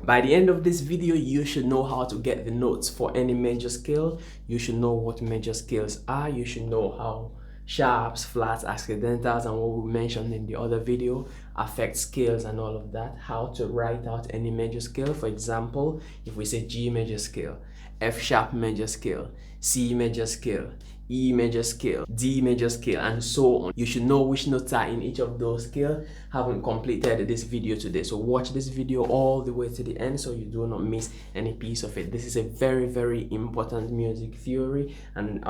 By the end of this video, you should know how to get the notes for any major scale. You should know what major scales are. You should know how sharps, flats, accidentals, and what we mentioned in the other video affect scales and all of that. How to write out any major scale. For example, if we say G major scale, F sharp major scale, C major scale, E major scale, D major scale, and so on. You should know which notes are in each of those scales. Haven't completed this video today, so watch this video all the way to the end so you do not miss any piece of it. This is a very important music theory, and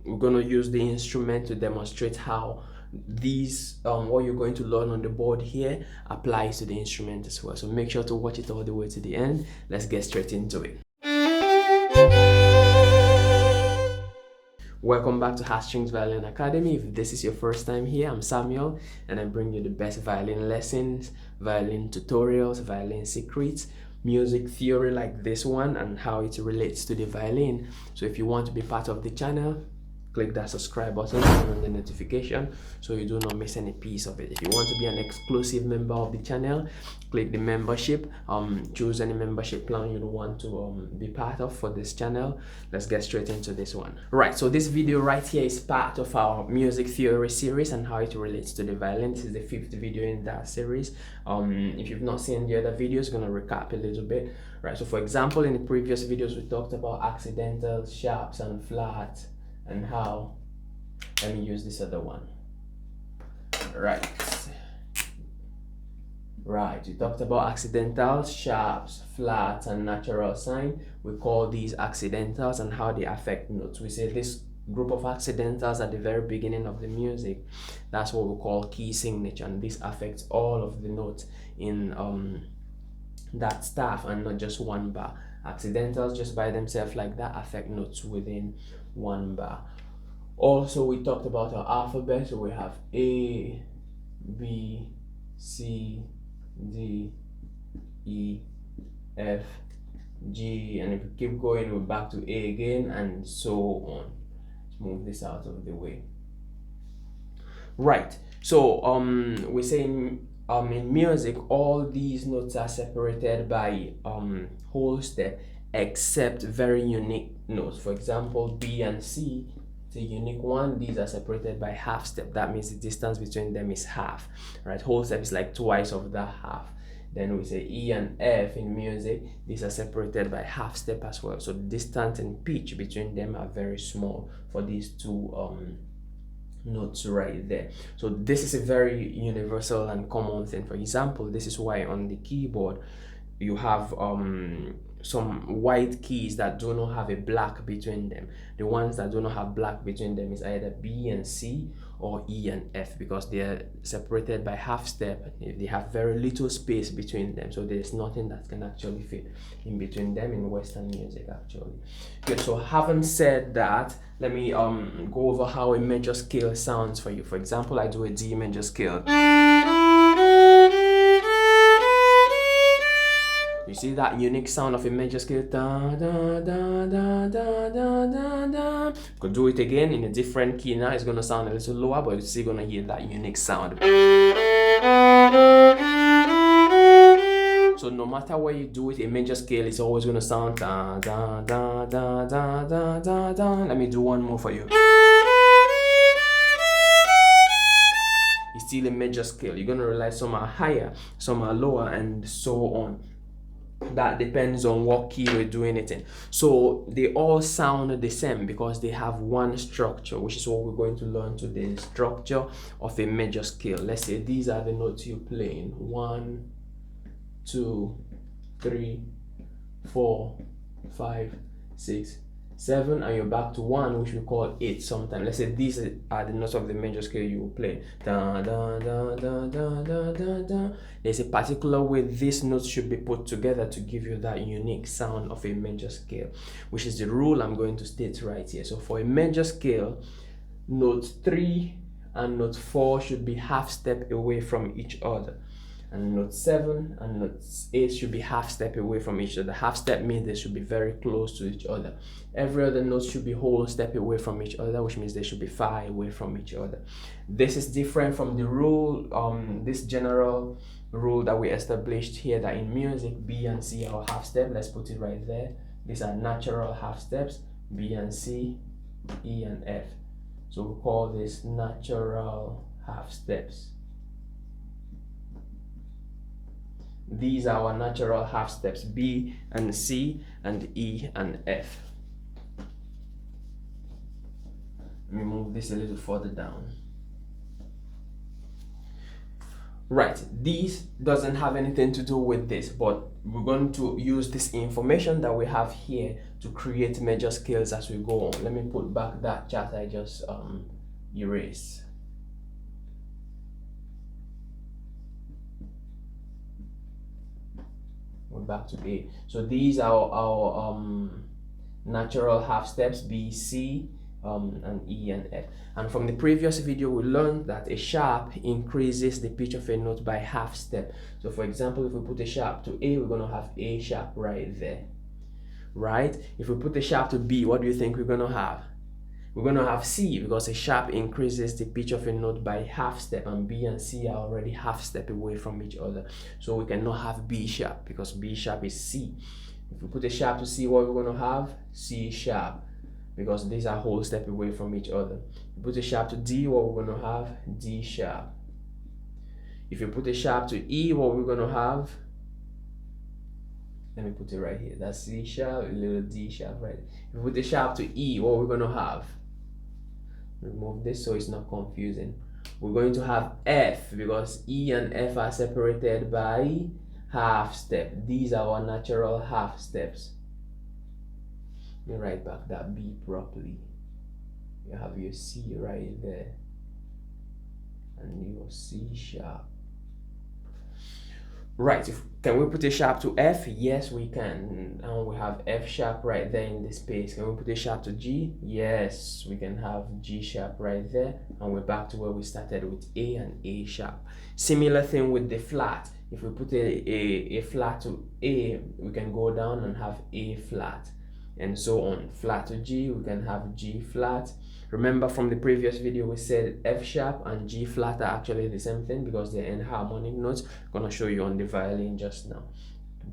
we're gonna use the instrument to demonstrate how these what you're going to learn on the board here applies to the instrument as well. So make sure to watch it all the way to the end. Let's get straight into it. Welcome back to Heartstrings Violin Academy. If this is your first time here, I'm Samuel, and I bring you the best violin lessons, violin tutorials, violin secrets, music theory like this one, and how it relates to the violin. So if you want to be part of the channel, click that subscribe button, turn on the notification so you do not miss any piece of it. If you want to be an exclusive member of the channel, click the membership, choose any membership plan you want to be part of for this channel. Let's get straight into this one. Right, so this video right here is part of our music theory series and how it relates to the violin. This is the 5th video in that series. If you've not seen the other videos, I'm going to recap a little bit. Right, so for example, in the previous videos we talked about accidentals, sharps, and flats, and how, let me use this other one. Right, we talked about accidentals, sharps, flats, and natural sign. We call these accidentals and how they affect notes. We say this group of accidentals at the very beginning of the music, that's what we call key signature, and this affects all of the notes in that staff and not just one bar. Accidentals just by themselves like that affect notes within one bar. Also, we talked about our alphabet, so we have A, B, C, D, E, F, G, and if we keep going, we're back to A again, and so on. Let's move this out of the way. Right, so we say in music, all these notes are separated by whole step except very unique notes. For example, B and C, it's a unique one. These are separated by half step. That means the distance between them is half. Right, whole step is like twice of that half. Then we say E and F in music, these are separated by half step as well. So the distance and pitch between them are very small for these two notes right there. So this is a very universal and common thing. For example, this is why on the keyboard you have some white keys that do not have a black between them. The ones that do not have black between them is either B and C or E and F, because they are separated by half step. They have very little space between them, so there's nothing that can actually fit in between them in Western music actually. Good, so having said that, let me go over how a major scale sounds for you. For example, I do a D major scale. You see that unique sound of a major scale? Da, da, da, da, da, da, da, da. Could do it again in a different key now. It's gonna sound a little lower, but you're still gonna hear that unique sound. So no matter where you do it, a major scale is always gonna sound da, da, da, da, da, da, da, da. Let me do one more for you. It's still a major scale. You're gonna realize some are higher, some are lower, and so on. That depends on what key we're doing it in. So they all sound the same because they have one structure, which is what we're going to learn today, the structure of a major scale. Let's say these are the notes you're playing: 1, 2, 3, 4, 5, 6, 7, and you're back to 1, which we call 8 sometimes. Let's say these are the notes of the major scale you will play. Da, da, da, da, da, da, da, da. There's a particular way these notes should be put together to give you that unique sound of a major scale, which is the rule I'm going to state right here. So for a major scale, note 3 and note 4 should be half step away from each other, and note 7 and note 8 should be half step away from each other. Half step means they should be very close to each other. Every other note should be whole step away from each other, which means they should be far away from each other. This is different from the rule, this general rule that we established here, that in music B and C are half step. Let's put it right there. These are natural half steps, B and C, E and F. So we call this natural half steps. These are our natural half steps, B and C and E and F. Let me move this a little further down. Right, these doesn't have anything to do with this, but we're going to use this information that we have here to create major scales as we go on. Let me put back that chart I just erased. We're back to A. So these are our natural half steps, B, C, and E and F. And from the previous video we learned that a sharp increases the pitch of a note by half step. So for example, if we put a sharp to A, we're going to have A sharp right there, right? If we put a sharp to B, what do you think we're going to have? We're going to have C, because a sharp increases the pitch of a note by half step, and B and C are already half step away from each other. So we cannot have B sharp because B sharp is C. If we put a sharp to C, what we're going to have? C sharp, because these are whole step away from each other. If you put a sharp to D, what we're going to have? D sharp. If you put a sharp to E, what we're going to have? Let me put it right here. That's C sharp, a little D sharp, right? If you put a sharp to E, what we're going to have? Remove this so it's not confusing. We're going to have F, because E and F are separated by half step. These are our natural half steps. Let me write back that B properly. You have your C right there and your C sharp. Right, can we put a sharp to F? Yes, we can. And we have F sharp right there in this space. Can we put a sharp to G? Yes, we can have G sharp right there. And we're back to where we started with A and A sharp. Similar thing with the flat. If we put a flat to A, we can go down and have A flat, and so on. Flat to G, we can have G flat. Remember from the previous video we said F sharp and G flat are actually the same thing because they're in harmonic notes. I'm gonna show you on the violin just now.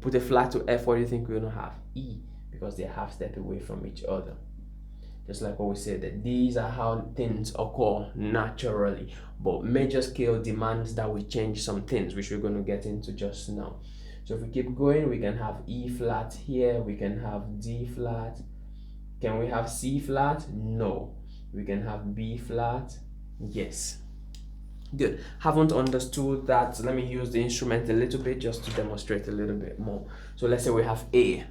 Put a flat to F, what do you think we're gonna have? E, because they're half step away from each other. Just like what we said, that these are how things occur naturally, but major scale demands that we change some things, which we're going to get into just now. So if we keep going, we can have E flat here, we can have D flat. Can we have C flat? No. We can have B flat. Yes. Good. Haven't understood that. Let me use the instrument a little bit just to demonstrate a little bit more. So let's say we have A.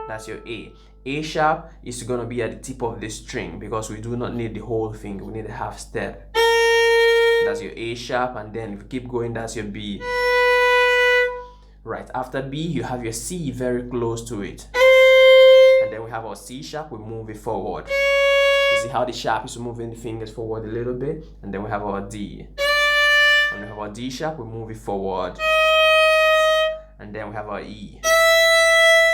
That's your A. A sharp is going to be at the tip of the string because we do not need the whole thing. We need a half step. That's your A sharp, and then if you keep going, that's your B. Right, after B, you have your C very close to it. And then we have our C sharp, we move it forward. You see how the sharp is moving the fingers forward a little bit. And then we have our D. And we have our D sharp, we move it forward. And then we have our E.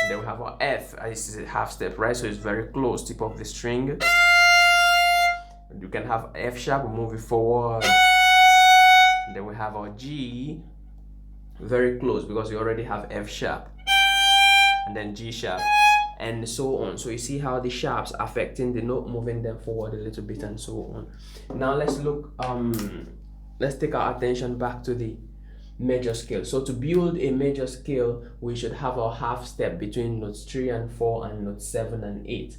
And then we have our F. This is a half step, right? So it's very close, tip of the string. You can have F sharp, we move it forward. And then we have our G, very close because we already have F sharp. And then G sharp, and so on. So you see how the sharps affecting the note, moving them forward a little bit and so on. Now let's look, let's take our attention back to the major scale. So to build a major scale, we should have our half step between notes 3 and 4 and notes 7 and 8.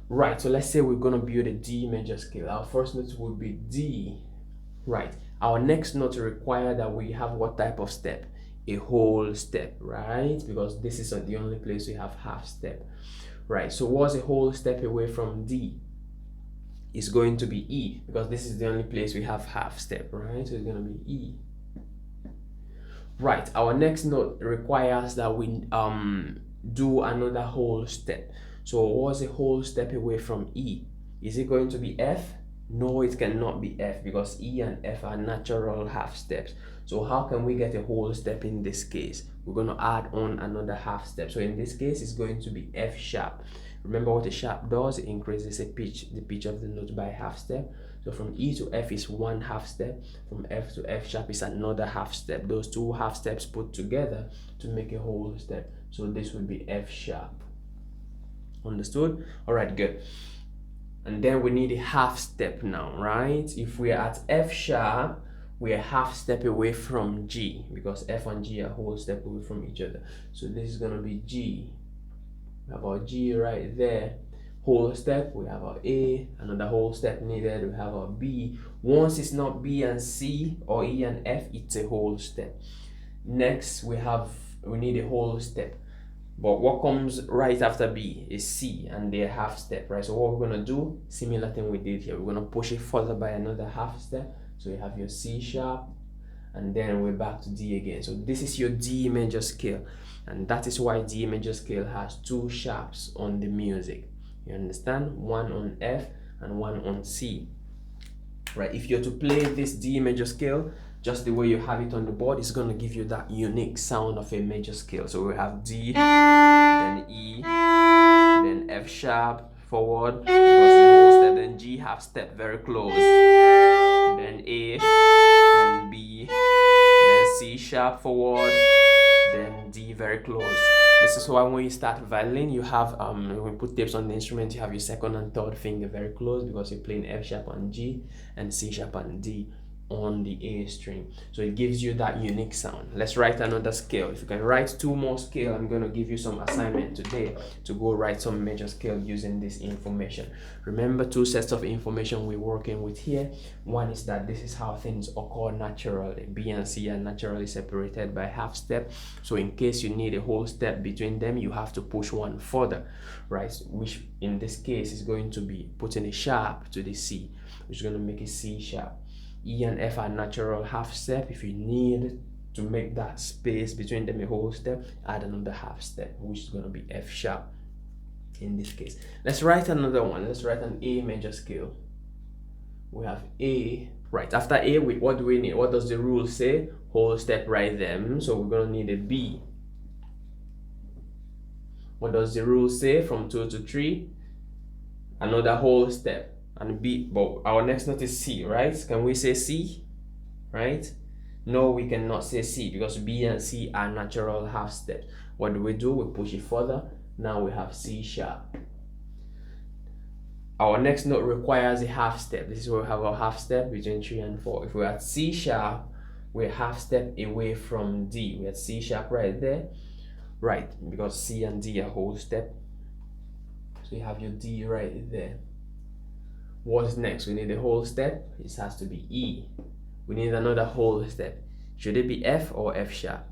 Right, so let's say we're going to build a D major scale. Our first note will be D. Right, our next note require that we have what type of step? A whole step, right? Because this is the only place we have half step. Right, so what's a whole step away from D? It's going to be E, because this is the only place we have half step, right? So it's going to be E. Right, our next note requires that we do another whole step. So what's a whole step away from E? Is it going to be F? No, it cannot be F because E and F are natural half steps. So how can we get a whole step in this case? We're going to add on another half step. So in this case, it's going to be F sharp. Remember what a sharp does? It increases the pitch of the note by half step. So from E to F is one half step, from F to F sharp is another half step. Those two half steps put together to make a whole step. So this would be F sharp. Understood? All right, good. And then we need a half step now, right? If we're at F sharp, we're half step away from G, because F and G are whole step away from each other. So this is gonna be G. We have our G right there, whole step. We have our A, another whole step needed. We have our B. Once it's not B and C or E and F, it's a whole step. Next we need a whole step. But what comes right after B is C, and they're half step, right? So what we're gonna do, similar thing we did here, we're gonna push it further by another half step. So you have your C sharp, and then we're back to D again. So this is your D major scale, and that is why D major scale has two sharps on the music. You understand? One on F and one on C, right? If you're to play this D major scale just the way you have it on the board, it's going to give you that unique sound of a major scale. So we have D, then E, then F sharp forward, because the whole step, then G half step very close, then A, then B, then C sharp forward, then D very close. This is why when you start violin, you have when you put tapes on the instrument, you have your second and third finger very close, because you're playing F sharp and G and C sharp and D on the A string. So it gives you that unique sound. Let's write another scale. If you can write two more scale, I'm going to give you some assignment today to go write some major scale using this information. Remember, two sets of information we're working with here. One is that this is how things occur naturally. B and C are naturally separated by half step. So in case you need a whole step between them, you have to push one further, right? Which in this case is going to be putting a sharp to the C, which is going to make a C sharp. E and F are natural half step. If you need to make that space between them a whole step, add another half step, which is going to be F sharp in this case. Let's write another one. Let's write an A major scale. We have A. Right, after A, what do we need? What does the rule say? Whole step right there. So we're going to need a B. What does the rule say? From 2 to 3, another whole step. And B, but our next note is C, right? Can we say C, right? No, we cannot say C, because B and C are natural half steps. What do? We push it further. Now we have C sharp. Our next note requires a half step. This is where we have our half step between 3 and 4. If we're at C sharp, we're half step away from D. We're at C sharp right there, right? Because C and D are whole step. So you have your D right there. What's next? We need a whole step. It has to be E. We need another whole step. Should it be F or F sharp?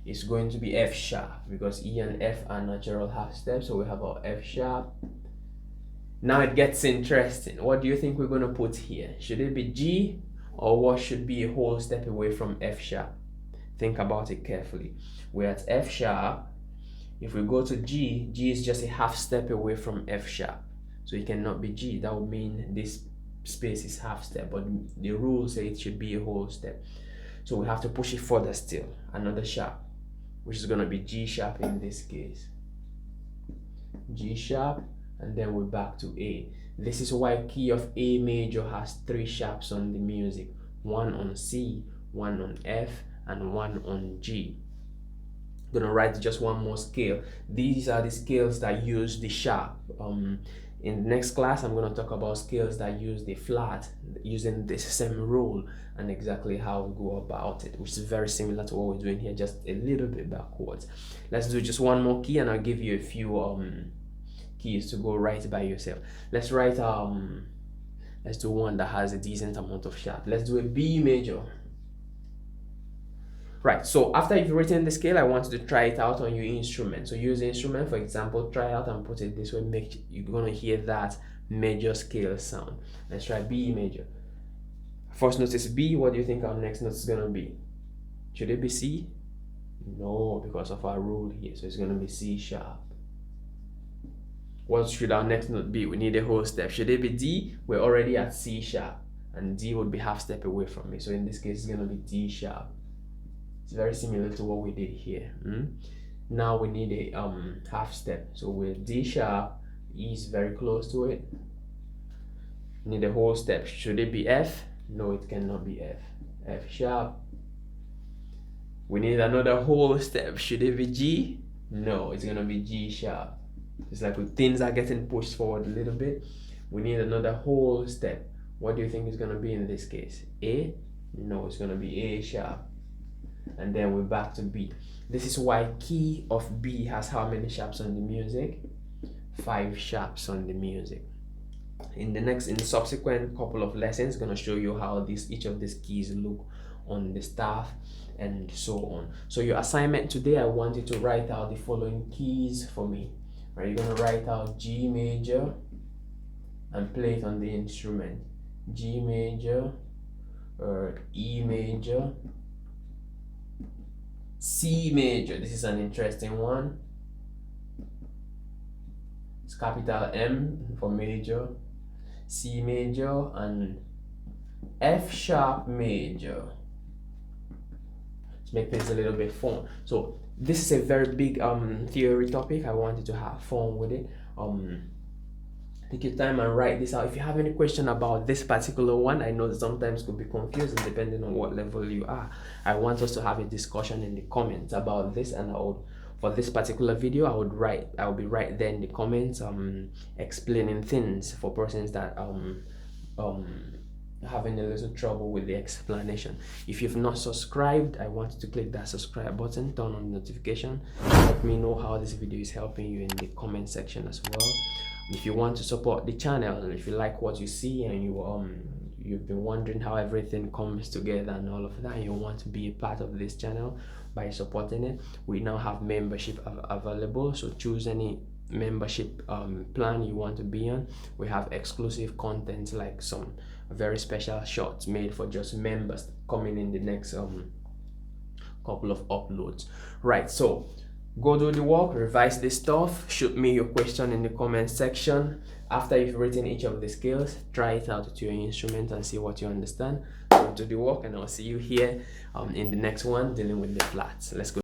It's going to be F sharp, because E and F are natural half steps. So we have our F sharp. Now it gets interesting. What do you think we're going to put here? Should it be G, or what should be a whole step away from F sharp? Think about it carefully. We're at F sharp. If we go to G, G is just a half step away from F sharp. So it cannot be G. That would mean this space is half step, but the rules say it should be a whole step. So we have to push it further still. Another sharp, which is going to be G sharp in this case. G sharp, and then we're back to A. This is why key of A major has 3 sharps on the music. One on C, one on F, and one on G. I'm going to write just one more scale. These are the scales that use the sharp. In the next class, I'm going to talk about scales that use the flat, using the same rule, and exactly how we go about it, which is very similar to what we're doing here, just a little bit backwards. Let's do just one more key, and I'll give you a few keys to go right by yourself. Let's write let's do one that has a decent amount of sharp. Let's do a B major. Right, so after you've written the scale, I want you to try it out on your instrument. So use the instrument, for example, try out and put it this way. You're gonna hear that major scale sound. Let's try B major. First note is B. What do you think our next note is gonna be? Should it be C? No, because of our rule here. So it's gonna be C sharp. What should our next note be? We need a whole step. Should it be D? We're already at C sharp, and D would be half step away from me. So in this case, it's gonna be D sharp. It's very similar to what we did here. Now we need a half step. So with D sharp, E is very close to it. Need a whole step. Should it be F? No, it cannot be F. F sharp. We need another whole step. Should it be G? No, it's gonna be G sharp. It's like when things are getting pushed forward a little bit, we need another whole step. What do you think is gonna be in this case? A? No, it's gonna be A sharp. And then we're back to B. This is why key of B has how many sharps on the music? 5 sharps on the music. In the subsequent couple of lessons, gonna show you how each of these keys look on the staff and so on. So your assignment today, I want you to write out the following keys for me. Right, you're gonna write out G major and play it on the instrument. G major, or E major, C major. This is an interesting one. It's capital M for major, C major, and F sharp major. Let's make this a little bit fun. So this is a very big theory topic. I wanted to have fun with it. Take your time and write this out. If you have any question about this particular one, I know that sometimes could be confusing depending on what level you are. I want us to have a discussion in the comments about this, and for this particular video, I will be right there in the comments explaining things for persons that having a little trouble with the explanation. If you've not subscribed, I want you to click that subscribe button, turn on the notification, let me know how this video is helping you in the comment section as well. If you want to support the channel, if you like what you see and you've been wondering how everything comes together and all of that, and you want to be a part of this channel by supporting it, we now have membership available. So choose any membership plan you want to be on. We have exclusive content like some very special shots made for just members coming in the next couple of uploads. Right, so go do the work, revise this stuff, shoot me your question in the comment section. After you've written each of the scales, try it out to your instrument and see what you understand. Go do the work, and I'll see you here in the next one dealing with the flats. Let's go.